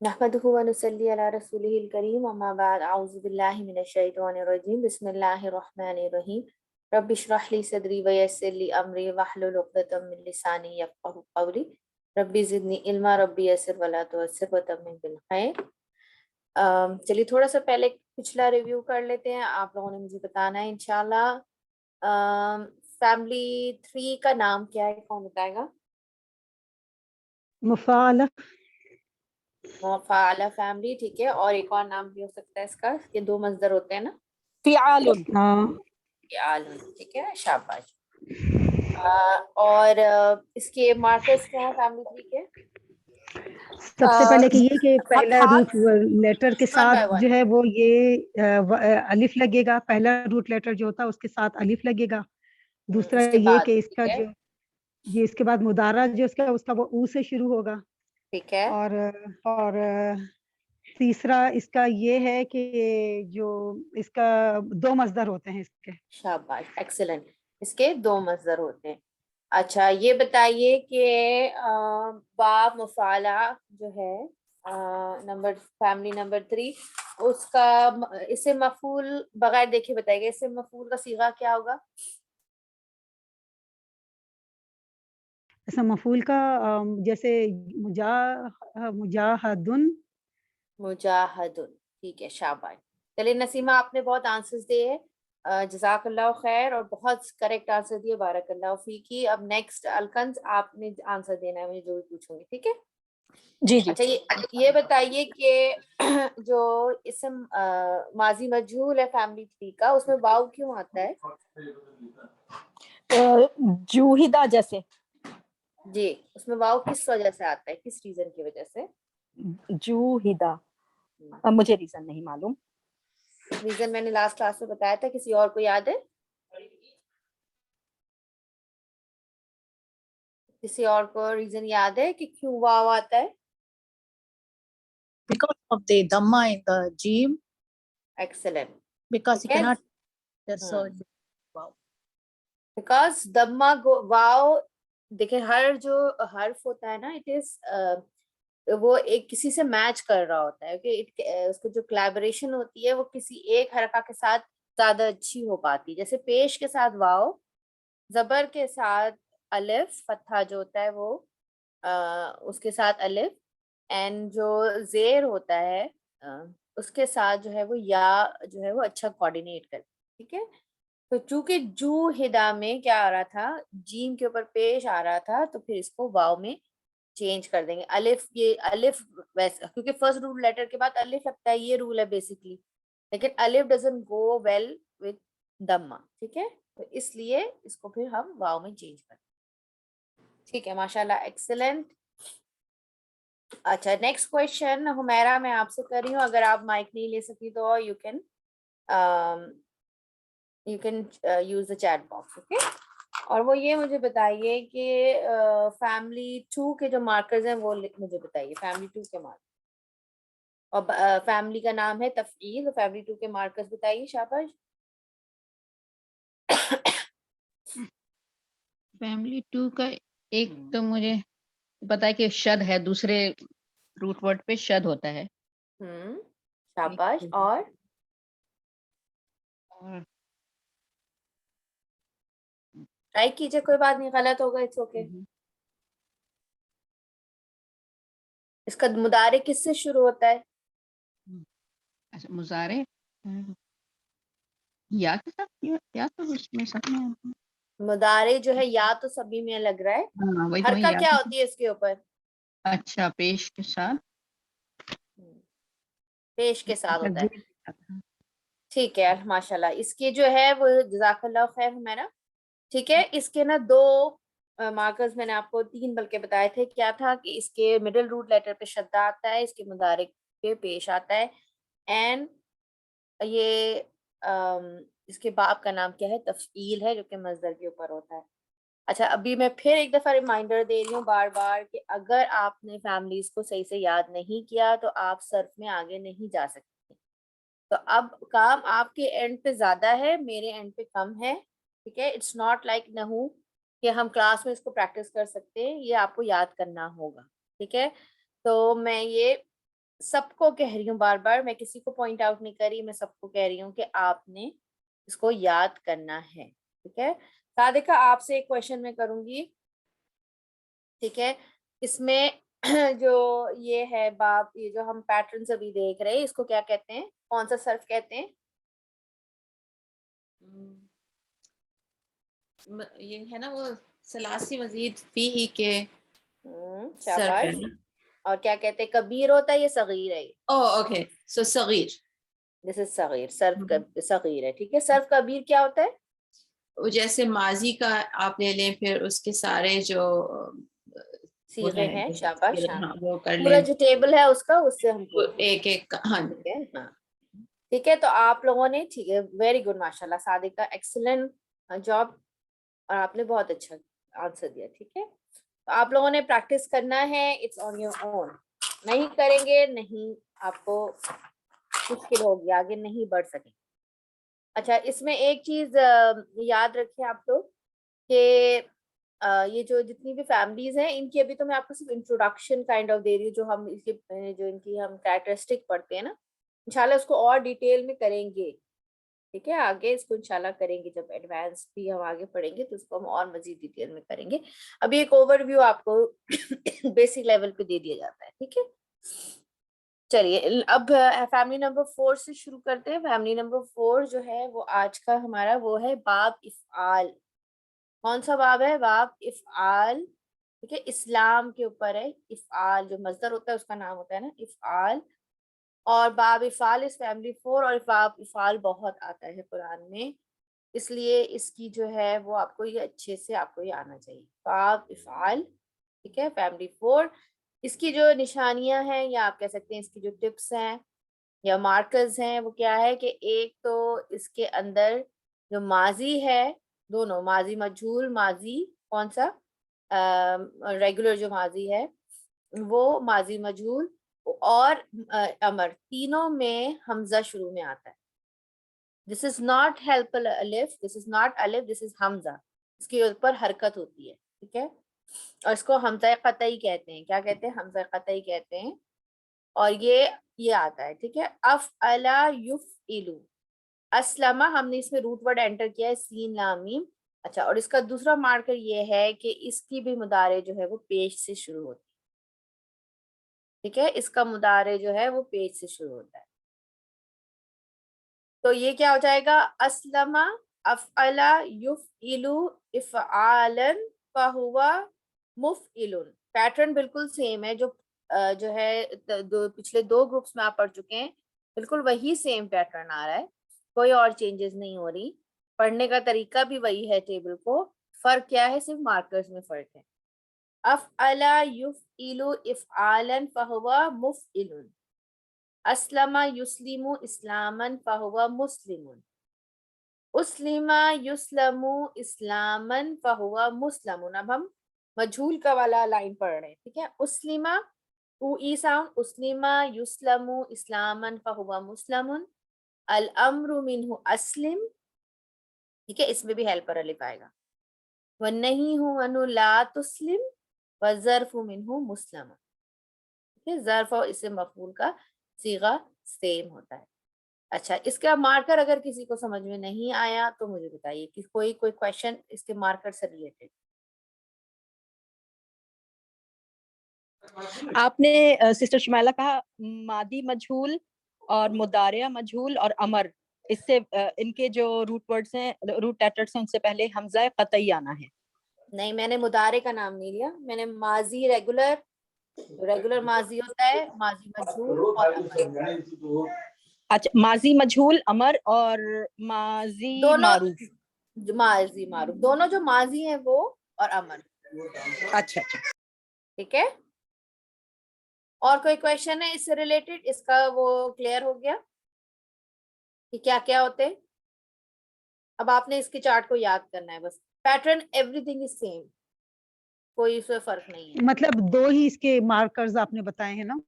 नहमदुहु व नुसल्ली अला रसूलिहिल करीम अम्मा बाद अऊज़ु बिल्लाहि मिनश शैतानिर रजीम बिस्मिल्लाहिर रहमानिर रहीम रब्बि इश्रह ली सदरी व यस्सिर ली अमरी वहलुल उक़दतम मिन लिसानी यफ़क़हू क़ौली रब्बि ज़िदनी इल्मा रब्बि यस्सिर व ला तुअस्सिर व तम्मिम बिल खैर। चलिए थोड़ा सा पहले पिछला रिव्यू कर लेते हैं, आप लोगों ने मुझे बताना है इंशाल्लाह। फैमिली 3 का नाम क्या है, कौन बताएगा? मुफ़ाअला। मुफ़ाअला फैमिली, ठीक है। और एक और नाम भी हो सकता है इसका, ये 2 मज़दर होते हैं ना। फ़िआलुन। फ़िआलुन, ठीक है, शाबाश। और इसके मार्कर्स क्या है फैमिली 3 के? सबसे पहले कि ये कि पहला रूट लेटर के वन साथ बाय वन। जो है वो ये अलिफ लगेगा, पहला रूट लेटर जो होता है उसके साथ अलिफ लगेगा। दूसरा उसके ये बाद कि ठीक इसका है, जो ये इसके बाद मुदारा जो उसका वो ऊ से शुरू होगा। ठीक है। और तीसरा इसका ये है कि जो इसका 2 मज़दर होते हैं इसके। शाबाश, एक्सीलेंट। इसके 2 मज़दर होते हैं। अच्छा, ये बताइए कि बाब मुफ़ाला जो है नंबर फैमिली नंबर 3, उसका इसे मफूल बगैर देखे बताइएगा, इसे मफूल का सीगा क्या होगा? ऐसा मफ़ूल का जैसे मुजाहदुन। मुजाहदुन, ठीक है, शाबाश। चलिए नसीमा, आपने बहुत आंसर्स दिए हैं, जज़ाकल्लाह खैर, और बहुत करेक्ट आंसर दिए, बारकल्लाह फीकी। अब नेक्स्ट अलकंज आपने आंसर देना है, मुझे जो भी पूछूंगी, ठीक है। जी जी। अच्छा, ये बताइए कि जो इसम माजी मजहूल है फैमिली 3 का, उसमें वाव क्यों आता है? जूहिदा जैसे। जी, उसमें वाव किस वजह से आता है, किस रीजन की वजह से? जूहिदा, अब मुझे रीजन नहीं मालूम। रीजन मैंने लास्ट क्लास में बताया था, किसी और को याद है? किसी और को रीजन याद है कि क्यों वाव आता है? Because of the dhamma in the jim, excellent, because you ठीक है। cannot. That's so. Wow. Because दम्मा वाव, देखिए हर जो हर्फ होता है ना, इट इज वो एक किसी से मैच कर रहा होता है कि उसको जो कोलैबोरेशन होती है वो किसी एक हरका के साथ ज्यादा अच्छी हो पाती है। जैसे पेश के साथ वाव, जबर के साथ अलिफ, फत्हा जो होता है वो उसके साथ अलिफ, एंड जो जेर होता है उसके साथ जो है वो या जो है वो अच्छा कोऑर्डिनेट करती है, ठीक है। तो चूंकि जू हिदा में क्या आ रहा था, जीम के ऊपर पेश आ रहा था, तो फिर इसको वाव में चेंज कर देंगे। अलिफ, ये अलिफ वैसे क्योंकि फर्स्ट रूल लेटर के बाद अलिफ लगता है, ये रूल है बेसिकली, लेकिन अलिफ डजंट गो वेल विद दम्मा, ठीक है। तो इसलिए इसको फिर हम वाव में चेंज कर, ठीक है, माशाल्लाह, एक्सीलेंट। अच्छा, नेक्स्ट क्वेश्चन हुमैरा मैं आपसे कर रही हूँ, अगर आप माइक नहीं ले सकी तो you can use the chat box, okay. और वो ये मुझे बताइए कि फैमिली 2 के जो मार्कर्स हैं वो मुझे बताइए, फैमिली 2 के मार्कर, और फैमिली का नाम है तफईल, तो फैमिली 2 के मार्कर्स बताइए, शाबाश। फैमिली 2 का एक तो मुझे पता है कि शद है, दूसरे रूट वर्ड पे शद होता है। शाबाश। और ट्राई कीजिए, कोई बात नहीं, गलत होगा, इट्स ओके। इसका मुदारे किससे शुरू होता है? अच्छा, मुजारे या के साथ, या तो उसमें सब में आता है। मुदारे जो है या तो सभी में लग रहा है, हाँ, वही तो मैं हरका याद क्या है। होती है इसके ऊपर? अच्छा, पेश के साथ, पेश के साथ अच्छा होता है, जी। ठीक है, माशाल्लाह। इसके जो है वो जज़ाकल्लाह खैर हुमैरा, ठीक है। इसके ना 2 मार्कर्स मैंने आपको 3 बल्कि बताए थे, क्या था कि इसके मिडिल रूट लेटर पे शद्दा आता है, इसके मुदारिक पे पेश आता है, एंड ये इसके बाप का नाम क्या है, तफईल है, जो कि मजदर के ऊपर होता है। अच्छा, अभी मैं फिर एक दफा रिमाइंडर दे रही हूँ बार बार कि अगर आपने फैमिलीज को सही से याद नहीं किया तो आप सर्फ में आगे नहीं जा सकते। तो अब काम आपके एंड पे ज्यादा है, मेरे एंड पे कम है, ठीक है। इट्स नॉट लाइक नहू कि हम क्लास में इसको प्रैक्टिस कर सकते हैं, ये आपको याद करना होगा, ठीक है। तो मैं ये सबको कह रही हूँ बार बार, मैं किसी को पॉइंट आउट नहीं कर रही, मैं सबको कह रही हूँ कि आपने इसको याद करना है, ठीक है। सादिका आपसे एक क्वेश्चन मैं करूंगी, ठीक है। इसमें जो ये है बाप, ये जो हम पैटर्न अभी देख रहे हैं, इसको क्या कहते हैं, कौन सा सर्फ कहते हैं? ये है ना वो सलासी मजीद फी ही के सर्फ शाबाश। है ना। और क्या कहते हैं, कबीर होता है, ये सगीर है, oh okay, so Saghir, this is Saghir, सर्फ सगीर है, ठीक है। सर्फ कबीर क्या होता है? वो जैसे माजी का आप ले लें, फिर उसके सारे जो वो सीगे हैं, जैसे शाबाश। हाँ, हाँ वो कर पूरा लें, जो टेबल है उसका, उससे हम वो पूछते एक एक हाँ हैं, ठीक है। हाँ, ठीक है, तो आप लोगों ने, ठीक है, वेरी गुड, माशाल्लाह सादिका, एक्सीलेंट जॉब, और आपने बहुत अच्छा आंसर दिया, ठीक है। तो आप लोगों ने प्रैक्टिस करना है, इट्स ऑन योर ओन, नहीं करेंगे नहीं, आपको मुश्किल होगी, आगे नहीं बढ़ सकेंगे। अच्छा, इसमें एक चीज याद रखें आप लोग कि ये जो जितनी भी फैमिलीज हैं, इनकी अभी तो मैं आपको सिर्फ इंट्रोडक्शन काइंड ऑफ दे रही हूँ, जो हम इसके जो इनकी हम कैरेक्टरिस्टिक पढ़ते हैं ना, इंशाल्लाह उसको और डिटेल में करेंगे, ठीक है। आगे इसको इंशाल्लाह करेंगे, जब एडवांस भी हम आगे पढ़ेंगे तो उसको हम और मजीद डिटेल में करेंगे। अभी एक ओवरव्यू आपको बेसिक लेवल पे दे दिया जाता है, ठीक है। चलिए अब फैमिली नंबर 4 से शुरू करते हैं। फैमिली नंबर 4 जो है वो आज का हमारा वो है बाब इफ़आल। कौन सा बाब है? बाब इफ़आल, ठीक है, इस्लाम के ऊपर है। इफ़आल जो मजदर होता है उसका नाम होता है ना, इफ़आल। और बाब इफ़ाल इस फैमिली 4, और बाब इफ़ाल बहुत आता है कुरान में, इसलिए इसकी जो है वो आपको ये अच्छे से आपको ये आना चाहिए, बाब इफ़ाल, ठीक है, फैमिली 4। इसकी जो निशानियां हैं, या आप कह सकते हैं इसकी जो टिप्स हैं या मार्कर्स हैं, वो क्या है कि एक तो इसके अंदर जो माजी है, दोनों माजी मजहूल, माजी कौन सा रेगुलर जो माजी है वो माजी मजहूल, और अमर, तीनों में हमजा शुरू में आता है। दिस इज नॉट हेल्प अलिफ, दिस इज नॉट अलिफ, दिस इज हमजा, इसके ऊपर हरकत होती है, ठीक है। और इसको हमजा कतई कहते हैं। क्या कहते हैं? हमजा कतई कहते हैं। और ये आता है, ठीक है। अफ अला युफ इलू, असलमा, हमने इसमें रूट वर्ड एंटर किया है, सीन लाम मीम। अच्छा, और इसका दूसरा मार्कर ये है कि इसकी भी मुदारे जो है वो पेश से शुरू होती है, ठीक है। इसका मुदारे जो है वो पेश से शुरू होता है। तो ये क्या हो जाएगा? असलमा अफअला युफइलु इफ़आलन फहुवा मुफइलुन। पैटर्न बिल्कुल सेम है, जो है पिछले 2 ग्रुप्स में आप पढ़ चुके हैं, बिल्कुल वही सेम पैटर्न आ रहा है, कोई और चेंजेस नहीं हो रही, पढ़ने का तरीका भी वही है टेबल को, फर्क क्या है? सिर्फ मार्कर्स में फर्क है। अफअला युफइलु इफ़आलन फहुवा मुफइलुन, अस्लमा युस्लिमु इस्लामन फहुवा मुस्लिमुन, उस्लिमा युस्लमु इस्लामन फहुवा मुस्लमुन। अब हम मजहूल का वाला लाइन पढ़ रहे हैं, ठीक है। उस्लिमा, उ ई साउंड, उस्लिमा युस्लमु इस्लामन फहुवा मुस्लमुन, अल अम्रु मिन्हु अस्लिम, ठीक है, इसमें भी हेल्पर अलिफ आएगा। व नहीं हूँ अनु ला तुस्लिम, व ज़र्फु मिन्हु मुस्लम, ठीक है। ज़र्फ और इससे मफूल का सीगा सेम होता है। अच्छा, इसका मार्कर अगर किसी को समझ में नहीं आया तो मुझे बताइए कि कोई क्वेश्चन इसके मार्कर से रिलेटेड। आपने सिस्टर शुमाइला कहा मादी मजहूल और मुदारिया मजहूल और अमर, इससे इनके जो रूट वर्ड्स हैं, रूट लेटर्स हैं, उनसे पहले हमजा कतई आना है। नहीं, मैंने मुदारे का नाम नहीं लिया, मैंने माजी रेगुलर, रेगुलर माजी होता है, माजी मजहूल और अमर। अच्छा, माजी मजहूल, अमर और माजी दोनों मारूफ। माजी मारूफ, दोनों जो माजी हैं वो, और अमर, अच्छा अच्छा, ठीक है। और कोई क्वेश्चन है इससे रिलेटेड? इसका वो क्लियर हो गया कि क्या क्या होते हैं। अब आपने इसके चार्ट को याद करना है बस, पैटर्न एवरीथिंग इज सेम, कोई इसमें फर्क नहीं है। मतलब 2 ही इसके मार्कर्स आपने बताए हैं ना?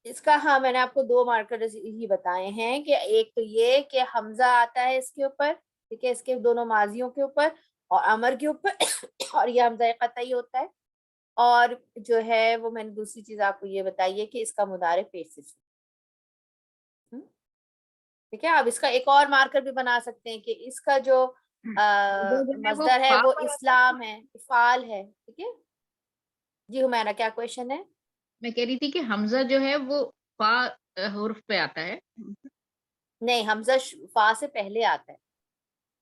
इसका, हाँ, मैंने आपको 2 मार्कर ही बताए हैं कि एक तो ये कि हमजा आता है इसके ऊपर, ठीक है, इसके दोनों माजियों के ऊपर और अमर के ऊपर और ये हमजा कतई होता है। और जो है वो मैंने दूसरी चीज आपको ये बताई है कि इसका मुदारे पेश से शुरू। ठीक है, अब इसका एक और मार्कर भी बना सकते हैं कि इसका जो मजदर है वो इस्लाम है, इफाल है। ठीक है जी हुमैरा, क्या क्वेश्चन है? मैं कह रही थी कि हमजा जो है वो फा हुर्फ पे आता है। नहीं, हमजा फा से पहले आता है।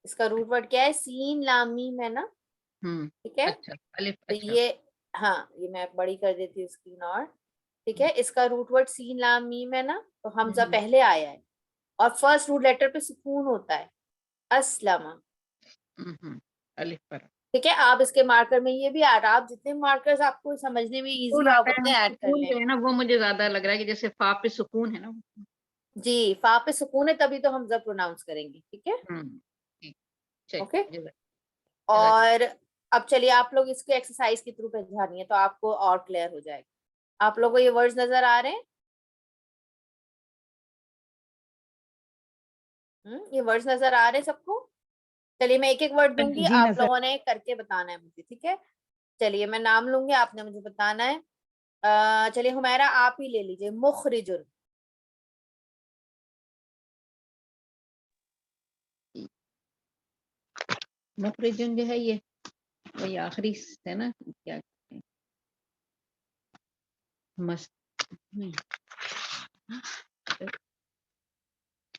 इसका रूट वर्ड क्या है? सीन लाम मीम है ना। ठीक है, अच्छा, अलिफ, तो अच्छा। ये, हाँ ये मैं बड़ी कर देती हूँ स्क्रीन और। ठीक है, इसका रूट वर्ड सीन लाम मीम है ना, तो हमजा पहले आया है और फर्स्ट रूट लेटर पे सुकून होता है, अस्लमा। अलिफ पर ठीक है, आप इसके मार्कर में ये भी ऐड, आप जितने मार्कर्स आपको समझने में इजी सुकून आप आता है, उतने ऐड कर सुकून लें। जो है ना वो मुझे ज्यादा लग रहा है कि जैसे फा पे सुकून है ना। जी, फा पे सुकून है तभी तो हमजा प्रोनाउंस करेंगे। ठीक है, ठीक, चलिए, ओके। जज़ाक- और अब चलिए, आप लोग इसको एक्सरसाइज के थ्रू पहचानिए तो आपको और क्लियर हो जाएगा। आप लोगों को ये वर्ड्स नजर आ रहे हैं? ये वर्ड्स नजर आ रहे हैं सबको? चलिए मैं एक एक वर्ड दूंगी, जी आप नजर। लोगों ने करके बताना है मुझे। ठीक है, चलिए मैं नाम लूंगी, आपने मुझे बताना है। चलिए हुमैरा आप ही ले लीजिए, मुखरिजुन। मुखरिजुन जो है ये वही आखिरी है ना, क्या कहते हैं? मस्त नहीं,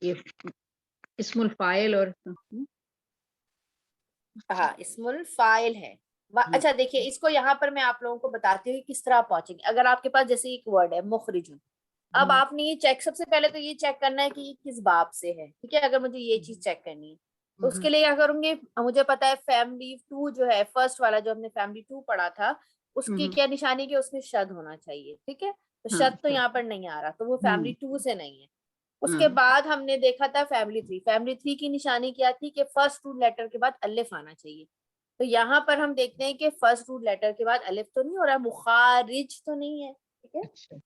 ये इस्मुल फाइल और हाँ, इस्मुल फाइल है। अच्छा देखिए, इसको यहाँ पर मैं आप लोगों को बताती हूँ कि किस तरह पहुंचेंगे। अगर आपके पास जैसे एक वर्ड है मुखरिजुन, अब आपने ये चेक, सबसे पहले तो ये चेक करना है कि ये किस बाब से है। ठीक है, अगर मुझे ये चीज चेक करनी है तो उसके लिए क्या करूंगी, मुझे पता है फैमिली 2 जो है, फर्स्ट वाला जो हमने फैमिली 2 पढ़ा था, उसकी क्या निशानी, कि उसमें शद होना चाहिए। ठीक है, तो शद तो यहाँ पर नहीं आ रहा, तो वो फैमिली 2 से नहीं है। उसके बाद हमने देखा था फैमिली 3 की निशानी क्या थी, कि फर्स्ट रूट लेटर के बाद अलिफ आना चाहिए। तो यहाँ पर हम देखते हैं कि फर्स्ट रूट लेटर के बाद अलिफ तो नहीं हो रहा, मुखारिज तो नहीं है। ठीक है, अच्छा,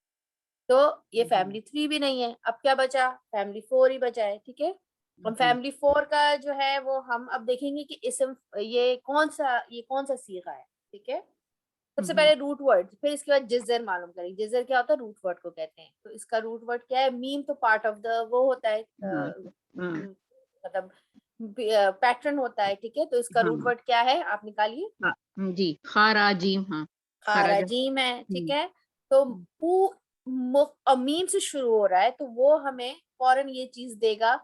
तो ये फैमिली 3 भी नहीं है। अब क्या बचा? फैमिली 4 ही बचा है। ठीक है, हम फैमिली 4 का जो है वो हम अब देखेंगे कि इसम ये कौन सा सीगा है। ठीक है, सबसे पहले रूट वर्ड, फिर इसके बाद जिज़र मालूम करेंगे। जिज़र क्या होता है? रूट वर्ड को कहते हैं। तो इसका रूट वर्ड क्या है? मीम तो पार्ट ऑफ द वो होता है, मतलब पैटर्न होता है। ठीक है, तो इसका रूट वर्ड क्या है, आप निकालिए। जी, खाराजीम, हाँ खाराजा। खाराजीम है। ठीक है, तो मीम से शुरू हो रहा है, तो वो हमें फौरन ये चीज देगा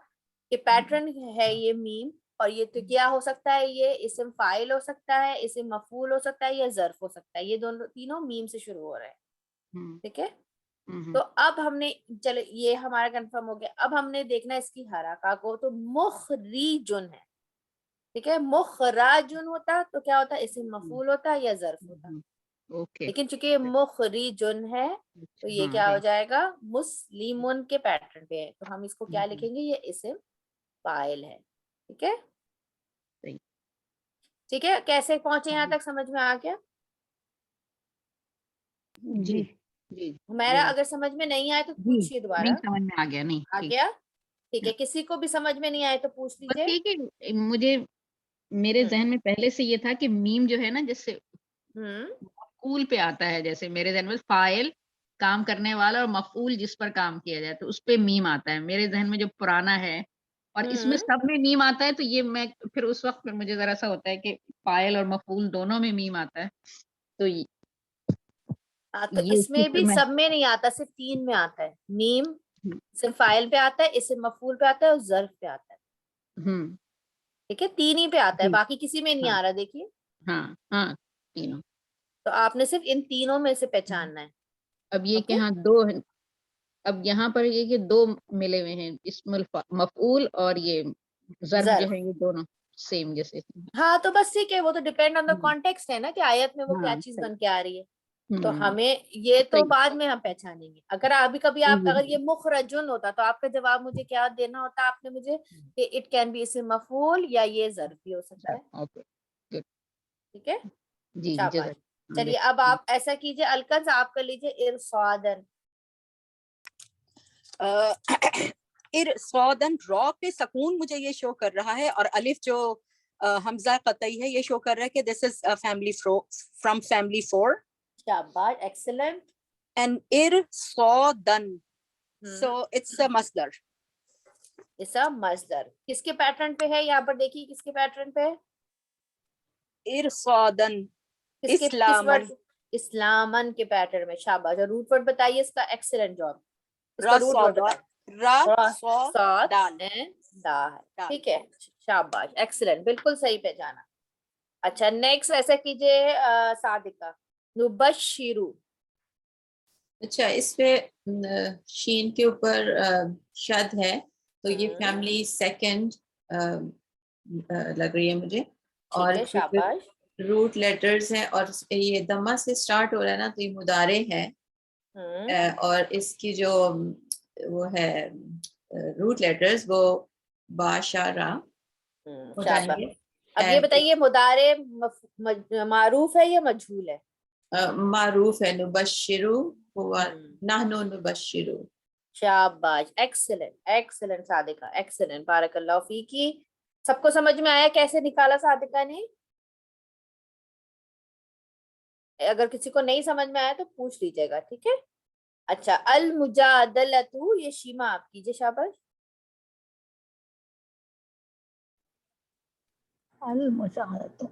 कि पैटर्न है ये मीम। और ये तो क्या हो सकता है? ये इस्म फाइल हो सकता है, इस्म मफूल हो सकता है, या ज़र्फ हो सकता है। ये दोनों तीनों मीम से शुरू हो रहे हैं। ठीक है, तो अब हमने, चलो ये हमारा कंफर्म हो गया। अब हमने देखना है इसकी हराका को, तो मुखरिजुन है। ठीक है, मुखराजुन होता तो क्या होता? इस्म मफूल होता या ज़र्फ होता। ओके, लेकिन चूंकि मुखरिजुन है तो ये क्या हो जाएगा? मुस्लिमुन के पैटर्न पे है, तो हम इसको क्या लिखेंगे? ये इस्म फाइल है। ठीक है, सही। ठीक है, कैसे पहुंचे यहाँ तक, समझ में आ गया? जी जी, मेरा अगर समझ में नहीं आया तो पूछिए नहीं दोबारा। समझ में आ गया, नहीं आ ठीक। गया? ठीक है, किसी को भी समझ में नहीं आया तो पूछ बस लीजिए। ये कि मुझे मेरे जहन में पहले से ये था कि मीम जो है ना, जैसे मफूल पे आता है, जैसे मेरे जहन में फाइल काम करने वाला और मफूल जिस पर काम किया जाए तो उस पे मीम आता है मेरे जहन में, जो पुराना है। और इसमें सब में मीम आता है, तो ये मैं फिर उस वक्त फिर मुझे जरा सा होता है कि फाइल और मफूल दोनों में मीम आता है। तो तो ये इसमें भी सब में नहीं आता, सिर्फ 3 में आता है। मीम सिर्फ फाइल पे आता है, इसे मफूल पे आता है और ज़र्फ पे आता है। ठीक है, 3 ही पे आता है, बाकी किसी में नहीं आ रहा। देखिए, हाँ तीनों। तो आपने सिर्फ इन तीनों में से पहचानना है। अब ये कि हाँ दो, अब यहाँ पर ये कि दो मिले हुए हैं, इस्मुल मफऊल और ये ज़र्फ जो है, ये दोनों सेम जैसे। हाँ, तो बस ठीक है, वो तो डिपेंड ऑन द कॉन्टेक्स्ट है ना, कि आयत में वो क्या चीज सही। बन के आ रही है। तो हमें ये तो सही। बाद में हम पहचानेंगे। अगर अभी कभी आप, अगर ये मुखरजुन होता तो आपका जवाब मुझे क्या देना होता? आपने मुझे कि इट कैन बी इस्म मफूल या ये ज़र्फ भी हो सकता है। ओके, गुड, ठीक है, जी शाबाश। जज़ाक। चलिए अब आप ऐसा कीजिए, अलकज आप कर लीजिए इरसादन। इरसादन, रॉ पे सकून मुझे ये शो कर रहा है, और अलिफ जो हमजा कतई है ये शो कर रहा है कि this is family from family 4। शाबाश, excellent. and irsadan. So it's a masdar. इसका मजदर किसके पैटर्न पे है? यहाँ पर देखिए किसके पैटर्न पे है? Irsadan. किस इस्लामन। वर्ड? इस्लामन के पैटर्न में। शाबाश। और रूट वर्ड बताइए इसका। Excellent job. इसका रूट वर्ड बताइए। दाल। दा है। ठीक है, शाबाश, एक्सीलेंट, बिल्कुल सही पहचाना। अच्छा, नेक्स्ट ऐसा कीजिए सादिका, नुबश्शिरू। अच्छा, इस पे शीन के ऊपर शद है, तो ये फैमिली सेकंड लग रही है मुझे। और शाबाश। रूट लेटर्स हैं और ये दम्मा से स्टार्ट हो रहा है ना, तो ये मुदारे है। और इसकी जो वो है रूट लेटर्स वो बाशारा हो जाएंगे। अब ये बताइए मुदारे मारूफ है या मजहूल है? मारूफ है। नुबश्शिरू हुआ नहनु नुबश्शिरू। शाबाश, एक्सीलेंट, एक्सीलेंट सादिका, एक्सीलेंट, बारकल्लाहु फीकी। सबको समझ में आया कैसे निकाला सादिका ने? अगर किसी को नहीं समझ में आया तो पूछ लीजिएगा, ठीक है। अच्छा, अल मुजादलतु, ये शीमा आप कीजिए। शाबाश। Al Mujahadatu.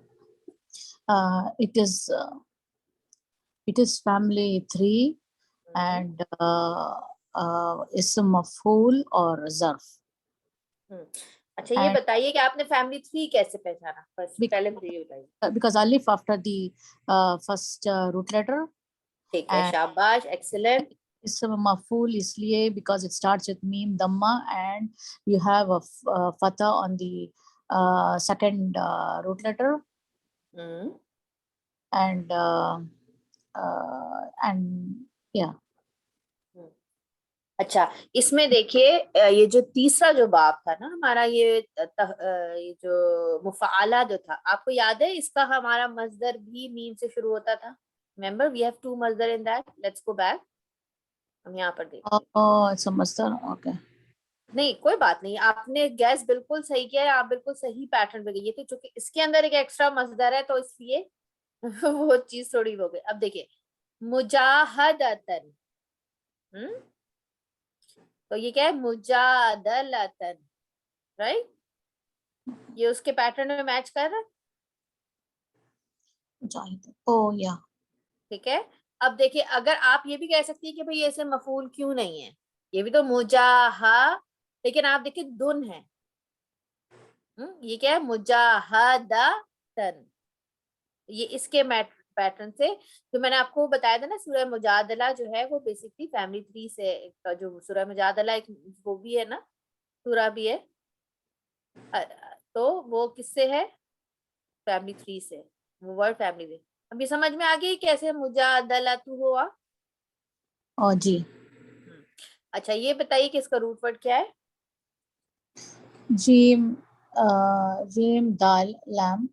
It is family 3 and ism maf'ul or zarf. अच्छा, ये बताइए कि आपने फैमिली 3 कैसे पहचाना? पहले मुझे ये बताइए। Because alif after the first root letter. ठीक है, शाबाश, एक्सीलेंट। Ism maf'ul इसलिए because it starts with mim damma and you have a fatha on the second root letter. And yeah. अच्छा, इसमें देखिए ये जो तीसरा जो बाब था ना हमारा, ये जो मुफाला जो था, आपको याद है इसका हमारा मजदर भी मीम से शुरू होता था। रिमेंबर वी हैव 2 मजदर in that. Let's go back. हम यहाँ पर देखते हैं। It's a मजदर। ओके, नहीं कोई बात नहीं, आपने गैस बिल्कुल सही किया है, आप बिल्कुल सही पैटर्न पे गई थी। क्योंकि इसके अंदर एक एक्स्ट्रा मजदर है तो इसलिए वो चीज थोड़ी हो गई। अब देखिए मुजाहदतन, तो ये क्या है? मुजादलतन, राइट? ये उसके पैटर्न में मैच कर रहा है। या ठीक है। अब देखिए, अगर आप ये भी कह सकती है कि भाई ऐसे मफूल क्यों नहीं है, ये भी तो मुजाहा, लेकिन आप देखिए दुन है। ये क्या है? मुजाहदतन। ये इसके पैटर्न से तो मैंने आपको बताया था ना, सूरह मुजादला जो है वो बेसिकली फैमिली 3 से, जो सूरह मुजादला एक वो भी है ना, सूरह भी है, तो वो किससे है? फैमिली 3 से, वो वर्ड फैमिली में। अभी समझ में आ गई कैसे मुजादलतु हुआ? जी। अच्छा, ये बताइए कि इसका रूट वर्ड क्या है? जीम दाल लैम।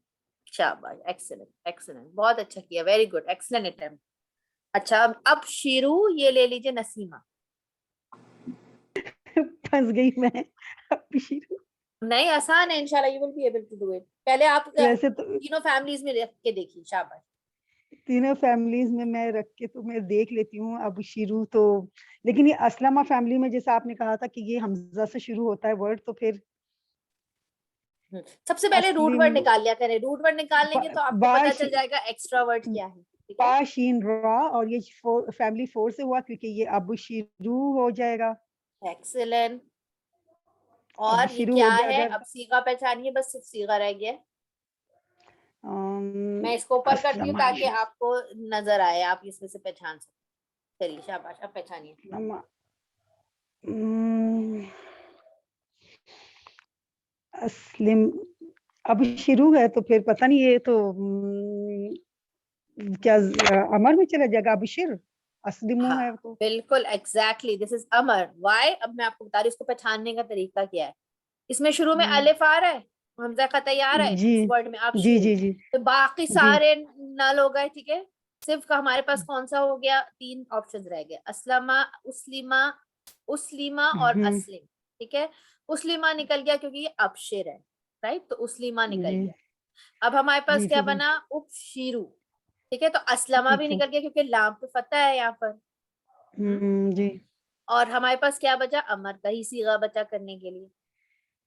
शाबाश, एक्सीलेंट, एक्सीलेंट, बहुत अच्छा किया, वेरी गुड, एक्सीलेंट अटेम्प्ट। अच्छा, अब शीरू, ये ले लीजिए नसीमा। फंस गई मैं। अब शीरू नहीं, आसान है, इंशाल्लाह you will be able to do it. पहले आप वैसे तो तीनों फैमिलीज में रख के देखिए। शाबाश। तीनों फैमिलीज में मैं रख के तो मैं देख लेती हूँ। अब शुरू तो, लेकिन ये असलमा फैमिली में जैसा आपने कहा था कि ये हमजा से शुरू होता है वर्ड, तो फिर सबसे पहले रूट वर्ड निकाल लिया करें। रूट वर्ड निकाल लेंगे तो आपको पता चल जाएगा एक्स्ट्रा वर्ड क्या है। ठीक है, पा शीन रा, और ये फैमिली 4 से हुआ क्योंकि ये अब शुरू हो जाएगा। एक्सीलेंट। और ये क्या है? अब सीगा पहचानिए, बस सिर्फ सीगा रह गया। मैं इसको ऊपर करती हूँ ताकि आपको नजर आए, आप इसमें से पहचान सकते। चलिए, शाबाश, अब पहचानिए। अस्लिम अब शुरू है तो फिर पता नहीं, ये तो क्या अमर में चला जाएगा? अब शिर अस्लिमु है तो बिल्कुल exactly, this is Amar. Why? अब मैं आपको बता रही हूँ इसको पहचानने का तरीका क्या है। इसमें शुरू में अलिफ आ रहा है, हमजा का तैयार है इस वर्ड में। आप जी तो बाकी सारे नल हो गए। ठीक है, सिर्फ हमारे पास कौन सा हो गया? 3 ऑप्शंस रह गए, अस्लमा, उस्लिमा, उस्लिमा और अस्लिम। ठीक है, उस्लिमा निकल गया क्योंकि ये अबशिर है, राइट? तो उस्लिमा निकल गया। अब हमारे पास क्या बना? उपशिरू। ठीक है, तो असलमा भी ठीक है। निकल गया क्योंकि लाम पे फतह है यहाँ पर। जी और हमारे पास क्या बचा, अमर का ही सीगा बचा करने के लिए।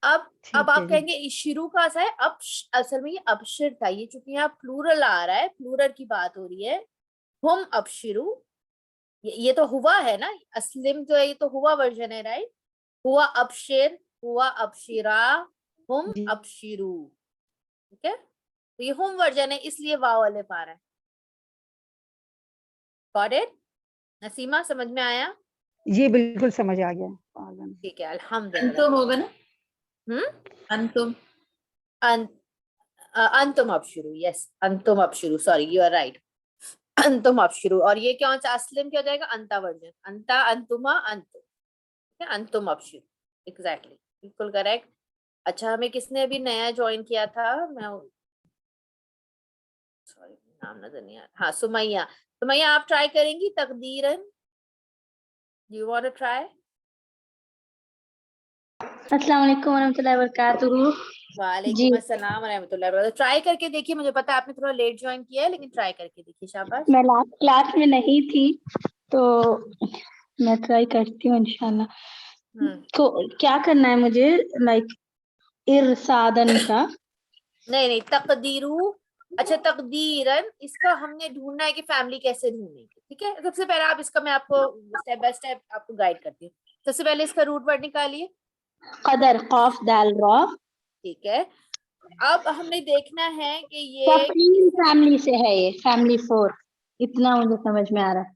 अब ठीक आप है जी। कहेंगे इस शुरू का सा है, अब असल में ये अबशिर था, ये चूंकि यहाँ प्लूरल आ रहा है, प्लूरल की बात हो रही है, हम अबशिरू, ये तो हुआ है ना, अस्लिम जो है ये तो हुआ वर्जन है, राइट, हुआ अबशिर, हुआ अबशिरा, हम जी अबशिरू, ठीक है, तो ये हम वर्जन है इसलिए वाव अलिफ आ रहा है। Got it? नसीमा समझ में आया? ये बिल्कुल समझ आ गया। ठीक है, अल्हम्दुलिल्लाह। अंतुम होगा ना, हम्म, अंतुम। अंतुम अबशिरू, यस अंतुम अबशिरू, सॉरी यू आर राइट, अंतुम अबशिरू। और ये क्या होता है, अस्लिम क्या हो जाएगा, अंता वर्जन, अंता अंतुमा अंतुम, ठीक है, अंतुम अबशिरू, एग्जैक्टली, बिल्कुल करेक्ट। अच्छा, हमें किसने अभी नया ज्वाइन किया था, मैं सॉरी नाम नजर नहीं आ रहा, हाँ सुमैया, सुमैया आप ट्राई करेंगी तकदीरन, यू वांट टू ट्राई? अस्सलाम वालेकुम वरहमतुल्लाहि वबरकातुहू। जी, वालेकुम अस्सलाम व रहमतुल्लाहि व बरकातुहू। ट्राई करके देखिए, मुझे पता है आपने थोड़ा लेट ज्वाइन किया है, लेकिन ट्राई करके देखिए, शाबाश। मैं लास्ट क्लास में नहीं थी तो मैं ट्राई करती हूँ इंशाल्लाह। तो क्या करना है मुझे, लाइक इरसादन का? नहीं नहीं, तकदीरू, अच्छा तकदीरन, इसका हमने ढूंढना है कि फैमिली कैसे ढूंढेंगे, ठीक है। सबसे पहले आप इसका, मैं आपको स्टेप बाय स्टेप आपको गाइड करती हूँ। सबसे पहले इसका रूट वर्ड निकालिए, कदर कॉफ दाल रॉ। ठीक है। अब हमने देखना है कि ये तफरीन फैमिली से है, ये फैमिली 4, इतना मुझे समझ में आ रहा है।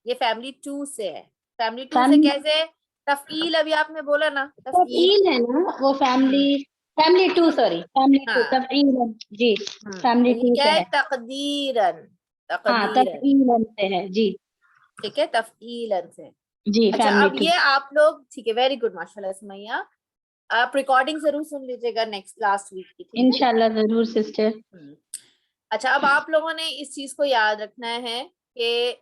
ये फैमिली 2 से है। फैमिली 2 से फैमिली कैसे? तफईल, अभी आपने बोला ना तफईल, तफरीन है ना वो, फैमिली 2, सॉरी फैमिली 2 हाँ, तफरीन। जी, तो फैमिली ये 2 क्या से है, है। तकदीरन, हाँ, तकदीरन, तफरीन से है जी। ठीक है, तफईलन से। जी, अच्छा, फैमिली अब 2। ये आप लोग, ठीक है, वेरी गुड माशाल्लाह सुमैया, आप रिकॉर्डिंग जरूर सुन लीजिएगा नेक्स्ट लास्ट वीक की, ठीक है। इंशाल्लाह जरूर सिस्टर। अच्छा, अब आप लोगों ने इस चीज को याद रखना है कि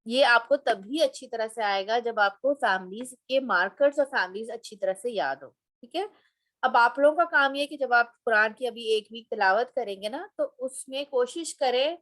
ये आपको तभी अच्छी तरह से आएगा जब आपको फैमिलीज के मार्कर्स और फैमिलीज अच्छी तरह से याद हो, ठीक है। अब आप लोगों का काम ये है कि जब आप कुरान की अभी 1 वीक तिलावत करेंगे ना, तो उसमें कोशिश करें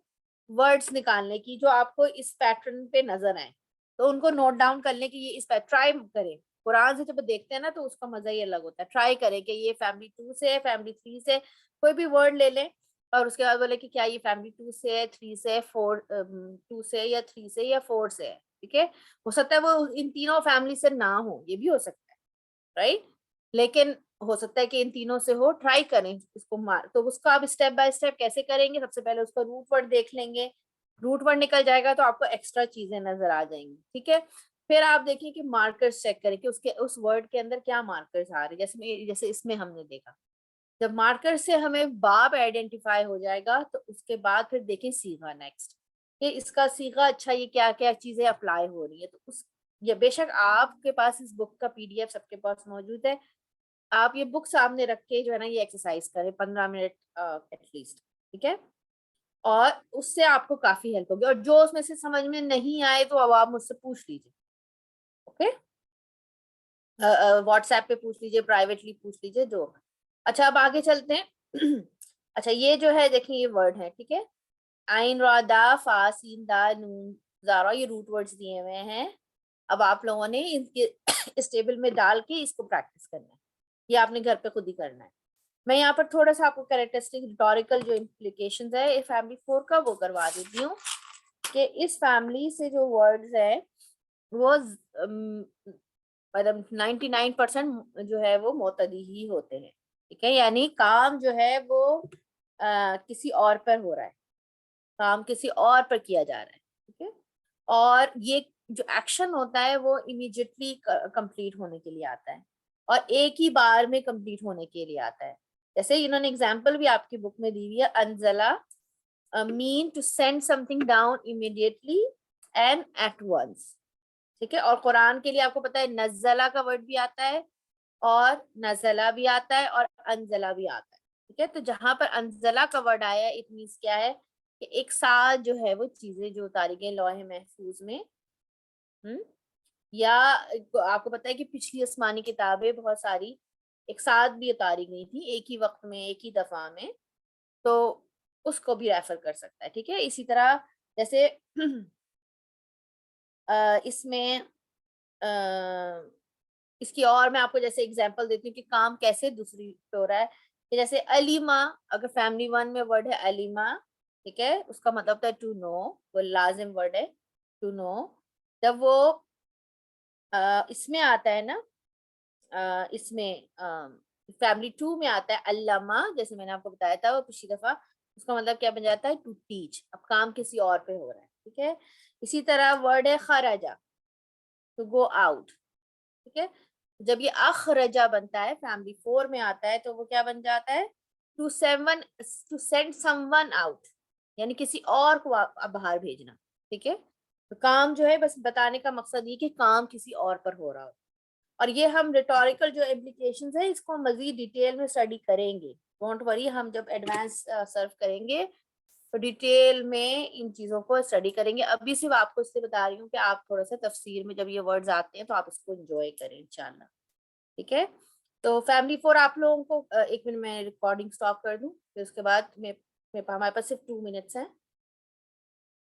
वर्ड्स निकालने की जो आपको इस पैटर्न पे नजर आए, तो उनको नोट डाउन करने की, ये इस पर ट्राई करें। कुरान से जब देखते हैं ना तो उसका मजा ही अलग होता है। ट्राई करें कि ये फैमिली 2 से है, फैमिली 3 से, कोई भी वर्ड ले लें और उसके बाद बोले कि क्या ये फैमिली 2 से है, 3 से, 4 2 से, या 3 से, या 4 से है, ठीक है। हो सकता है वो इन तीनों फैमिली से ना हो, ये भी हो सकता है, राइट, लेकिन हो सकता है कि इन तीनों से हो। ट्राई करें इसको मार, तो उसको आप स्टेप बाय स्टेप कैसे करेंगे, सबसे पहले उसका रूट वर्ड देख लेंगे, रूट वर्ड निकल जाएगा तो आपको एक्स्ट्रा चीजें नजर आ जाएंगी, ठीक है। फिर आप देखिए कि मार्कर्स चेक करें कि उसके उस वर्ड के अंदर क्या मार्कर्स आ रहे हैं, जैसे इसमें हमने देखा, जब मार्कर से हमें बाब आइडेंटिफाई हो जाएगा तो उसके बाद फिर देखें सीगा नेक्स्ट, कि इसका सीगा, अच्छा ये क्या क्या चीजें अप्लाई हो रही है, तो उस, ये बेशक आपके पास इस बुक का पीडीएफ सबके पास मौजूद है, आप ये बुक सामने रख के जो है ना ये एक्सरसाइज करें 15 मिनट एटलीस्ट, ठीक है, और उससे आपको काफी हेल्प होगी। और जो उसमें से समझ में नहीं आए तो अब आप मुझसे पूछ लीजिए, ओके, व्हाट्सएप पे पूछ लीजिए, प्राइवेटली पूछ लीजिए, जो। अच्छा, अब आगे चलते हैं। अच्छा, ये जो है देखिए ये वर्ड है, ठीक है, आइन रा दा फा सीन दा नून जारा, ये रूट वर्ड्स दिए हुए हैं। अब आप लोगों ने इनके इस टेबल में डाल के इसको प्रैक्टिस करना है, ये आपने घर पे खुद ही करना है। मैं यहाँ पर थोड़ा सा आपको कैरेक्टरिस्टिक रिटोरिकल जो इम्प्लीकेशंस है फैमिली 4 का वो करवा देती हूँ, कि इस फैमिली से जो वर्ड्स है वो मतलब 99% जो है वो मोतदी ही होते हैं, ठीक है, यानी काम जो है वो किसी और पर हो रहा है, काम किसी और पर किया जा रहा है, ठीक है, और ये जो एक्शन होता है वो इमीडिएटली कंप्लीट होने के लिए आता है और एक ही बार में कंप्लीट होने के लिए आता है। जैसे इन्होंने एग्जांपल भी आपकी बुक में दी हुई है, अंजला mean to send something down immediately and at once, ठीक है। और कुरान के लिए आपको पता है नज़ला का वर्ड भी आता है और नज़ला भी आता है और अंजला भी आता है, ठीक है। तो जहां पर अंजला का वर्ड आया इट मींस क्या है कि एक साथ जो है वो चीजें जो उतारी गई लौहे महफूज में, या आपको पता है कि पिछली आसमानी किताबें बहुत सारी एक साथ भी उतारी गई थी एक ही वक्त में, एक ही दफा में, तो उसको भी रेफर कर सकता है, ठीक है। इसी तरह जैसे इसमें इसकी और मैं आपको जैसे एग्जांपल देती हूँ कि काम कैसे दूसरी पे हो रहा है, कि जैसे अलीमा, अगर फैमिली 1 में वर्ड है अलीमा, ठीक है, उसका मतलब होता है टू नो, वो लाजिम वर्ड है टू नो। जब वो इसमें आता है ना, इसमें फैमिली 2 में आता है अल्लामा, जैसे मैंने आपको बताया था वो पिछली दफा, उसका मतलब क्या बन जाता है टू टीच, अब काम किसी और पे हो रहा है, ठीक है। इसी तरह वर्ड है खराजा, टू गो आउट, ठीक है। जब ये अखरजा बनता है फैमिली 4 में आता है तो वो क्या बन जाता है टू सेंड समवन आउट, यानी किसी और को बाहर भेजना, ठीक है। तो काम जो है बस बताने का मकसद ये कि काम किसी और पर हो रहा हो। और ये हम रिटोरिकल जो इम्प्लीकेशंस है इसको हम मजीद डिटेल में स्टडी करेंगे, डोंट वरी, हम जब एडवांस सर्व करेंगे तो डिटेल में इन चीजों को स्टडी करेंगे। अभी सिर्फ आपको इससे बता रही हूँ कि आप थोड़ा सा तफसीर में जब ये वर्ड्स आते हैं तो आप इसको एंजॉय करें इंशाल्लाह, ठीक है। तो फैमिली 4 आप लोगों को 1 मिनट में रिकॉर्डिंग स्टॉप कर दूं, फिर उसके बाद हमारे पास सिर्फ 2 मिनट्स हैं।